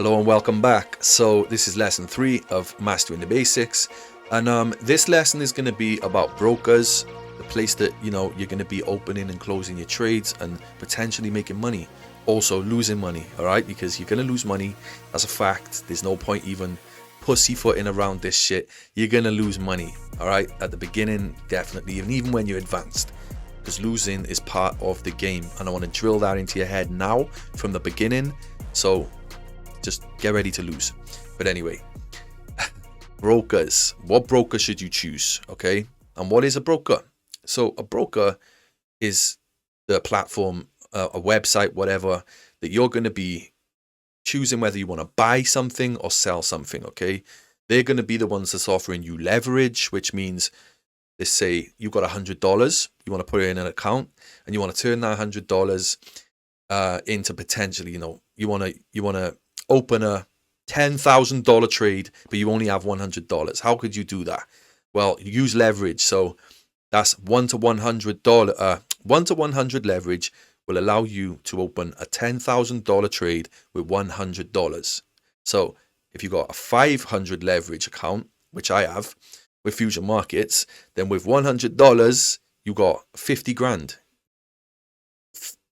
Hello and welcome back. So this is lesson 3 of Mastering the Basics, and this lesson is going to be about brokers, the place that you're going to be opening and closing your trades and potentially making money, also losing money. All right, because you're going to lose money. That's a fact. There's no point even pussyfooting around this shit. You're going to lose money. All right, at the beginning, definitely, and even when you're advanced, because losing is part of the game. And I want to drill that into your head now from the beginning. So just get ready to lose. But anyway, brokers. What broker should you choose? Okay. And what is a broker? So a broker is the platform, a website, whatever, that you're going to be choosing whether you want to buy something or sell something. Okay. They're going to be the ones that's offering you leverage, which means, let's say you got $100, you want to put it in an account and you want to turn that $100 into potentially, you want to open a $10,000 trade, but you only have $100. How could you do that? Well, you use leverage. So that's 1 to $100. 1 to 100 leverage will allow you to open a $10,000 trade with $100. So if you got a 500 leverage account, which I have with Fusion Markets, then with $100, you got 50 grand.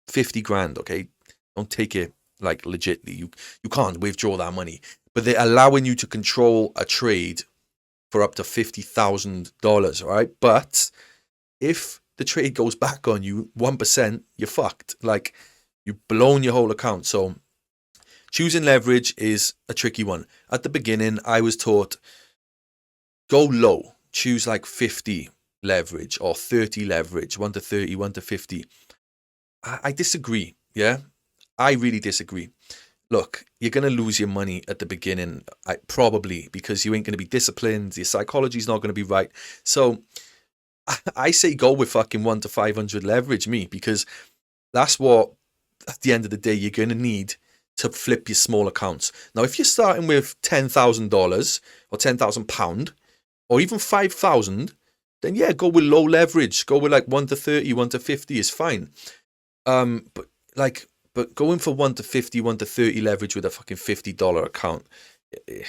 50 grand, okay? Don't take it like legitly. You can't withdraw that money, but they're allowing you to control a trade for up to $50,000, right? But if the trade goes back on you 1%, you're fucked. Like, you've blown your whole account. So choosing leverage is a tricky one. At the beginning, I was taught, go low, choose like 50 leverage or 30 leverage, 1 to 30, 1 to 50. I disagree. Yeah, I really disagree. Look, you're going to lose your money at the beginning, probably, because you ain't going to be disciplined. Your psychology's not going to be right. So I say go with fucking 1 to 500 leverage, because that's what, at the end of the day, you're going to need to flip your small accounts. Now, if you're starting with $10,000 or £10,000 or even 5,000, then yeah, go with low leverage. Go with like 1 to 30, 1 to 50 is fine. But going for 1 to 50, 1 to 30 leverage with a fucking $50 account, you're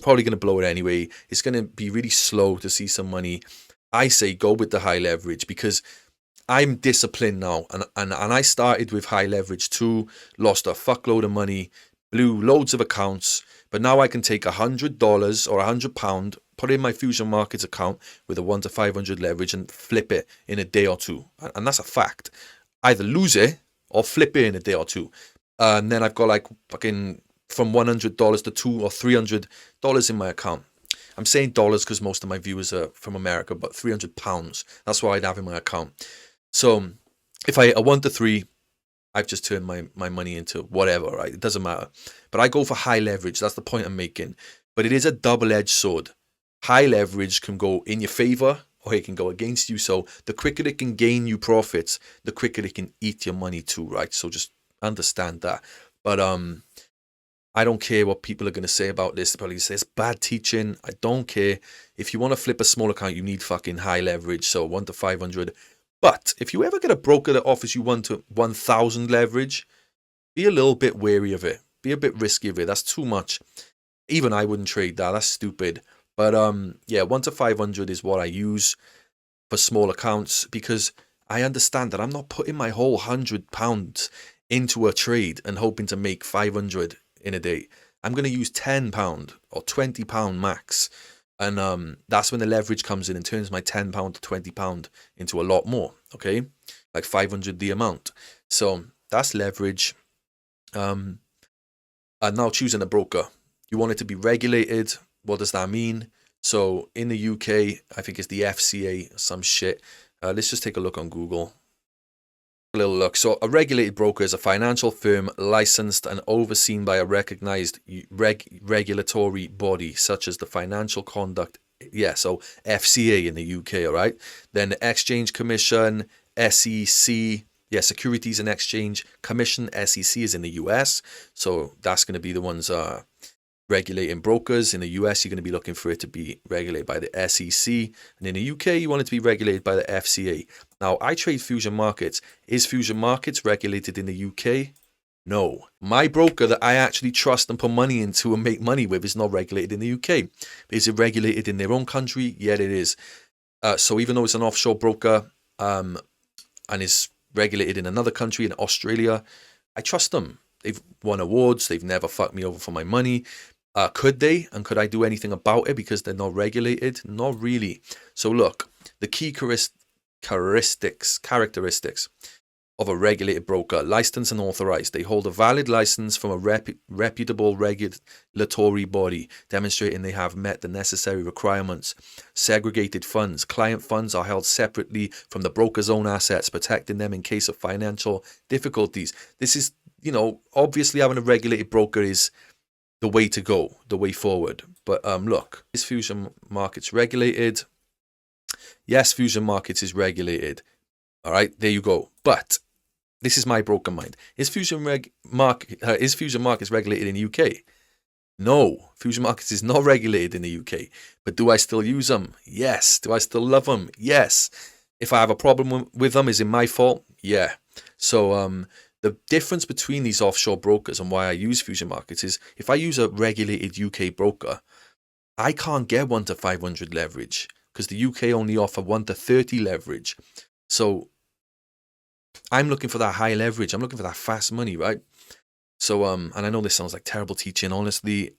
probably going to blow it anyway. It's going to be really slow to see some money. I say go with the high leverage, because I'm disciplined now. And I started with high leverage too, lost a fuckload of money, blew loads of accounts. But now I can take $100 or £100, put it in my Fusion Markets account with a 1 to 500 leverage and flip it in a day or two. And that's a fact. Either lose it or flip it in a day or two. And then I've got like fucking from $100 to $200 or $300 in my account. I'm saying dollars because most of my viewers are from America, but £300, that's what I'd have in my account. So if I hit a 1 to 3, I've just turned my money into whatever, right? It doesn't matter. But I go for high leverage. That's the point I'm making. But it is a double-edged sword. High leverage can go in your favor or it can go against you. So the quicker it can gain you profits, the quicker it can eat your money too, right? So just understand that. But I don't care what people are going to say about this. They'll probably say it's bad teaching. I don't care. If you want to flip a small account, you need fucking high leverage. So 1 to 500. But if you ever get a broker that offers you 1 to 1,000 leverage, be a little bit wary of it. Be a bit risky of it. That's too much. Even I wouldn't trade that. That's stupid. But yeah, 1 to 500 is what I use for small accounts, because I understand that I'm not putting my whole £100 into a trade and hoping to make 500 in a day. I'm going to use £10 or £20 max. And that's when the leverage comes in and turns my £10 to £20 into a lot more. Okay, like 500 the amount. So that's leverage. And now choosing a broker. You want it to be regulated. What does that mean? So in the UK, I think it's the FCA, some shit. Let's just take a look on Google. A little look. So a regulated broker is a financial firm licensed and overseen by a recognized regulatory body, such as the Financial Conduct. Yeah, so FCA in the UK, all right? Then the Exchange Commission, SEC. Yeah, Securities and Exchange Commission, SEC, is in the US. So that's going to be the ones regulating brokers. In the US, you're going to be looking for it to be regulated by the SEC. And in the UK, you want it to be regulated by the FCA. Now, I trade Fusion Markets. Is Fusion Markets regulated in the UK? No. My broker that I actually trust and put money into and make money with is not regulated in the UK. Is it regulated in their own country? Yeah, it is. So even though it's an offshore broker and is regulated in another country, in Australia, I trust them. They've won awards. They've never fucked me over for my money. Could they? And could I do anything about it because they're not regulated? Not really. So look, the key characteristics of a regulated broker: licensed and authorized. They hold a valid license from a reputable regulatory body, demonstrating they have met the necessary requirements. Segregated funds. Client funds are held separately from the broker's own assets, protecting them in case of financial difficulties. This is, obviously having a regulated broker is the way to go, the way forward. But look, is Fusion Markets regulated? Yes, Fusion Markets is regulated. All right, there you go. But this is my broken mind. Is Fusion Markets regulated in the UK? No, Fusion Markets is not regulated in the UK. But do I still use them? Yes. Do I still love them? Yes. If I have a problem with them, is it my fault? Yeah. So the difference between these offshore brokers and why I use Fusion Markets is if I use a regulated UK broker, I can't get 1 to 500 leverage because the UK only offer 1 to 30 leverage. So I'm looking for that high leverage. I'm looking for that fast money, right? So, and I know this sounds like terrible teaching. Honestly,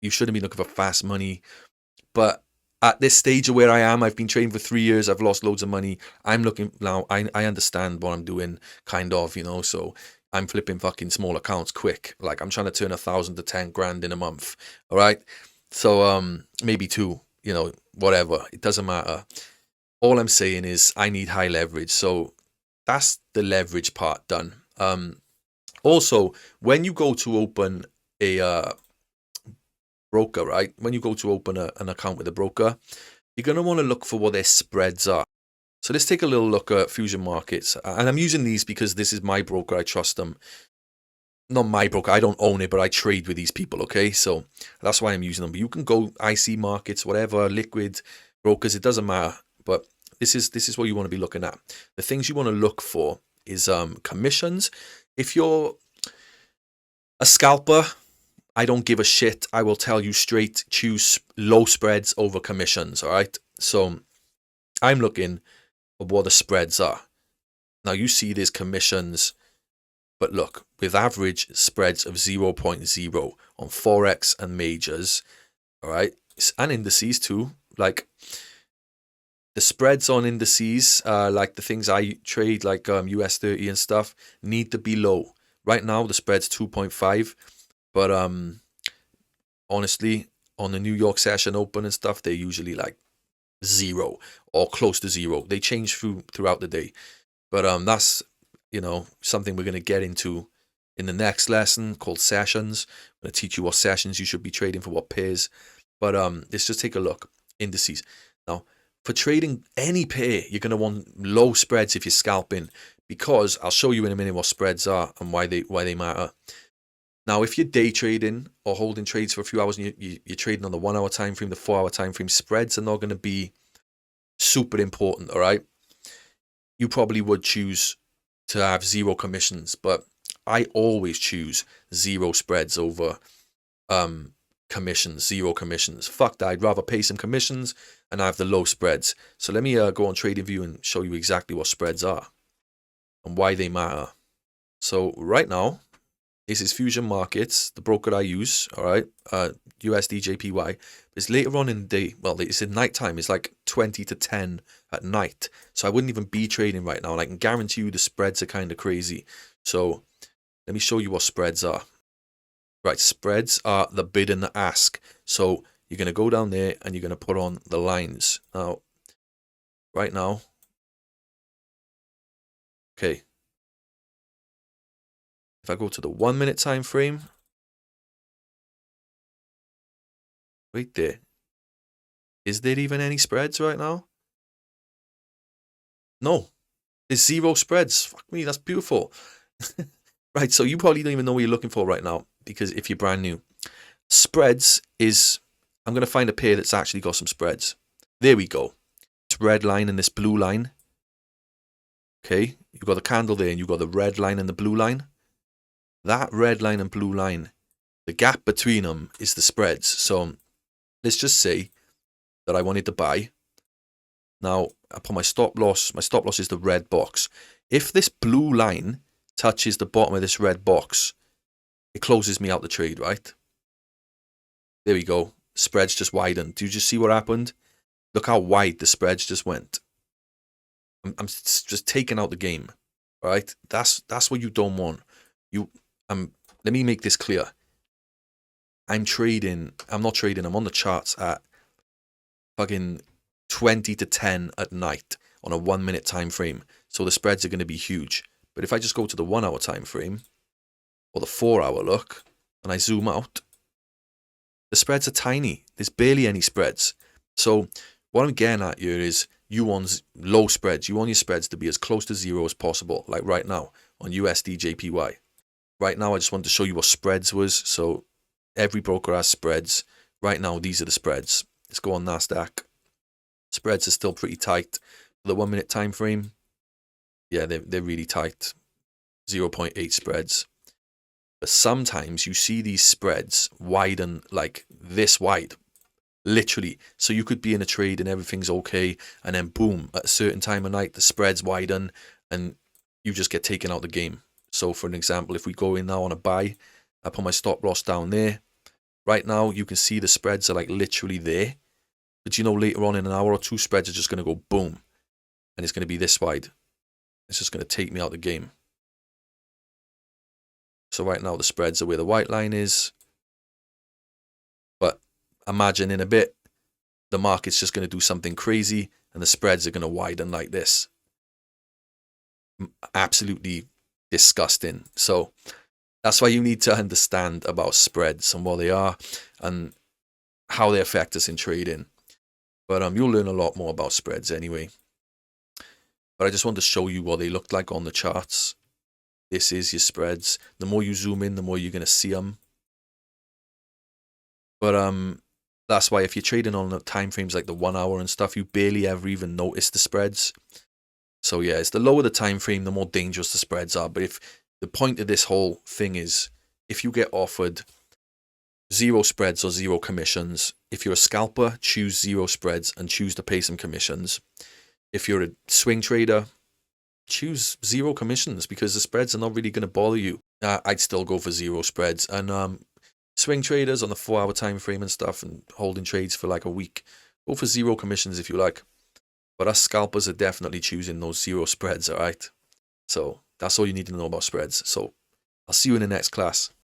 you shouldn't be looking for fast money. But at this stage of where I am, I've been trading for 3 years. I've lost loads of money. I'm looking now. I understand what I'm doing, kind of, So I'm flipping fucking small accounts quick. Like I'm trying to turn 1,000 to 10 grand in a month. All right. So maybe 2. Whatever. It doesn't matter. All I'm saying is I need high leverage. So that's the leverage part done. Also, when you go to open a broker, right? When you go to open an account with a broker, you're going to want to look for what their spreads are. So let's take a little look at Fusion Markets. And I'm using these because this is my broker. I trust them. Not my broker. I don't own it, but I trade with these people, okay? So that's why I'm using them. But you can go IC Markets, whatever, liquid brokers. It doesn't matter. But this is what you want to be looking at. The things you want to look for is commissions. If you're a scalper, I don't give a shit. I will tell you straight, choose low spreads over commissions, all right? So I'm looking at what the spreads are. Now you see there's commissions, but look, with average spreads of 0.0 on Forex and majors, all right? And indices too, like the spreads on indices, like the things I trade, like US 30 and stuff, need to be low. Right now, the spread's 2.5, but honestly, on the New York session open and stuff, they're usually like 0 or close to 0. They change throughout the day, but that's something we're going to get into in the next lesson called sessions. I'm going to teach you what sessions you should be trading for what pairs. But let's just take a look. Indices. Now, for trading any pair, you're going to want low spreads if you're scalping, because I'll show you in a minute what spreads are and why they matter. Now, if you're day trading or holding trades for a few hours and you're trading on the 1 hour time frame, the 4 hour time frame, spreads are not going to be super important, all right? You probably would choose to have 0 commissions, but I always choose 0 spreads over commissions, 0 commissions. Fuck that. I'd rather pay some commissions and have the low spreads. So let me go on TradingView and show you exactly what spreads are and why they matter. So right now, this is Fusion Markets, the broker I use, all right, USDJPY. It's later on in the day. Well, it's in night time. It's like 20 to 10 at night. So I wouldn't even be trading right now. And I can guarantee you the spreads are kind of crazy. So let me show you what spreads are. Right, spreads are the bid and the ask. So you're going to go down there and you're going to put on the lines. Now, right now, okay. If I go to the 1 minute time frame, right there, is there even any spreads right now? No, there's 0 spreads. Fuck me, that's beautiful. Right, so you probably don't even know what you're looking for right now, because if you're brand new, spreads is, I'm going to find a pair that's actually got some spreads. There we go. This red line and this blue line. Okay, you've got the candle there and you've got the red line and the blue line. that red line and blue line, the gap between them is the spreads. So let's just say that I wanted to buy. Now, I put my stop loss. My stop loss is the red box. If this blue line touches the bottom of this red box, it closes me out the trade, right? There we go. Spreads just widened. Do you just see what happened? Look how wide the spreads just went. I'm just taking out the game, right? That's what you don't want. Let me make this clear. I'm not trading. I'm on the charts at fucking 20 to 10 at night on a 1 minute time frame. So the spreads are going to be huge. But if I just go to the 1 hour time frame or the 4 hour look and I zoom out, the spreads are tiny. There's barely any spreads. So what I'm getting at here is you want low spreads. You want your spreads to be as close to zero as possible, like right now on USD JPY. Right now, I just wanted to show you what spreads was. So every broker has spreads. Right now, these are the spreads. Let's go on NASDAQ. Spreads are still pretty tight. For the 1 minute time frame, yeah, they're really tight. 0.8 spreads. But sometimes you see these spreads widen like this wide, literally. So you could be in a trade and everything's okay, and then boom, at a certain time of night, the spreads widen and you just get taken out of the game. So for an example, if we go in now on a buy, I put my stop loss down there. Right now, you can see the spreads are like literally there. But you know, later on in an hour or two, spreads are just going to go boom. And it's going to be this wide. It's just going to take me out of the game. So right now, the spreads are where the white line is. But imagine in a bit, the market's just going to do something crazy and the spreads are going to widen like this. Absolutely disgusting. So that's why you need to understand about spreads and what they are and how they affect us in trading. But you'll learn a lot more about spreads anyway. But I just want to show you what they look like on the charts. This is your spreads. The more you zoom in, the more you're going to see them. But that's why if you're trading on the time frames like the 1 hour and stuff, you barely ever even notice the spreads. So yeah, it's the lower the time frame, the more dangerous the spreads are. But if the point of this whole thing is, if you get offered 0 spreads or 0 commissions, if you're a scalper, choose 0 spreads and choose to pay some commissions. If you're a swing trader, choose 0 commissions because the spreads are not really going to bother you. I'd still go for 0 spreads. And swing traders on the 4 hour time frame and stuff and holding trades for like a week, go for 0 commissions if you like. But us scalpers are definitely choosing those 0 spreads, all right? So that's all you need to know about spreads. So I'll see you in the next class.